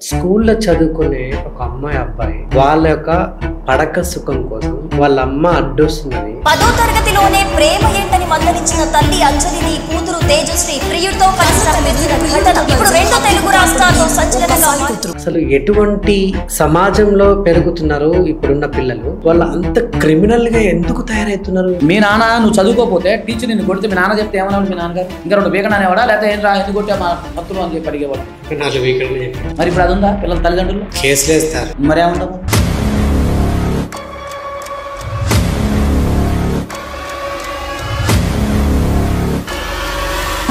స్కూల్లో చదువుకునే ఒక అమ్మాయి అబ్బాయి వాళ్ళ యొక్క పడక సుఖం కోసం వాళ్ళ అమ్మ అడ్డొస్తుందని 10వ తరగతిలోనే ప్రేమ ఏంటని మందలించిన తల్లి అంజలిని కూతురు తేజశ్రీ ప్రియుడితో కలిసి చంపేసిన ఘటన ఇప్పుడు రెండు తెలుగు రాష్ట్రాల్లో సంచలనంగా మారుతుంది. అసలు ఎటువంటి సమాజంలో పెరుగుతున్నారు ఇప్పుడున్న పిల్లలు? వాళ్ళు అంత క్రిమినల్ గా ఎందుకు తయారవుతున్నారు? మీ నాన్న నువ్వు చదువుకోపోతే టీచర్ నిన్ను కొడితే మీ నాన్న చెప్తే ఏమన్నా మీ నాన్నగారు ఇంకా 2 వీకెండ్ అనేవాడా లేకపోతే ఏం రా ఎందుకు కొట్టా మా భక్తులు అని చెప్పి అడిగేవాడు. 4 వీకెండ్ మరి ఇప్పుడు అది ఉందా పిల్లల తల్లిదండ్రులు కేసులు వేస్తారు. మరి ఏముండదు.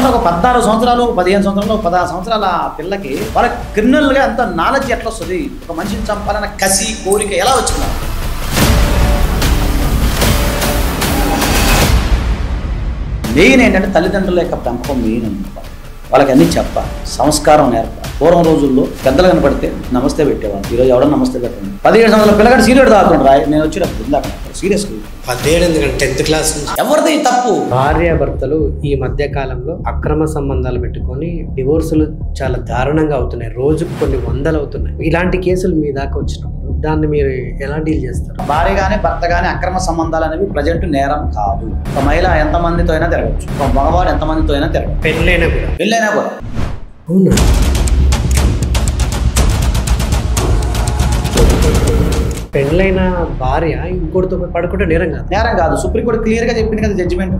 ఒక 16 సంవత్సరాలు 15 సంవత్సరాలు 16 సంవత్సరాల పిల్లకి వాళ్ళ క్రిమినల్ గా అంత నాలెడ్జ్ ఎట్లా వస్తుంది? ఒక మనిషిని చంపాలన్న కసి కోరిక ఎలా వచ్చిందా? మెయిన్ ఏంటంటే తల్లిదండ్రుల యొక్క పెంపకం మెయిన్ అనమాట. వాళ్ళకి అన్నీ చెప్పాలి, సంస్కారం నేర్పాలి. పూర్వం రోజుల్లో పెద్దలు కనపడితే నమస్తే పెట్టేవాళ్ళు. ఈరోజు ఎవడో నమస్తే పెట్టండి. 17 సంవత్సరాల పిల్లగాడు సీరియడ్ తాగుతుండ్రు రాయి. నేను వచ్చినప్పుడు ఇందాక సీరియస్ 17 ఎందుకంటే 10th క్లాస్ నుంచి. ఎవరిది తప్పు? భార్యాభర్తలు ఈ మధ్య కాలంలో అక్రమ సంబంధాలు పెట్టుకొని డివోర్సులు చాలా దారుణంగా అవుతున్నాయి. రోజుకు కొన్ని వందలు అవుతున్నాయి. ఇలాంటి కేసులు మీ దాకా వచ్చినప్పుడు దాన్ని మీరు ఎలా డీల్ చేస్తారు? భార్య కానీ భర్త కానీ అక్రమ సంబంధాలు అనేవి ప్రజెంట్ నేరం కాదు. ఒక మహిళ ఎంతమందితో అయినా తిరగచ్చు, ఒక మగవాడు ఎంతమందితో అయినా తిరగచ్చు, పెళ్ళైనా కూడా. పెళ్ళైనా కూడా. అవునా? పెళ్ళైన భార్య ఇంకోటితో పడుకుంటే నేరం కాదు. నేరం కాదు. సుప్రీంకోర్టు క్లియర్గా చెప్పింది కదా జడ్జిమెంట్.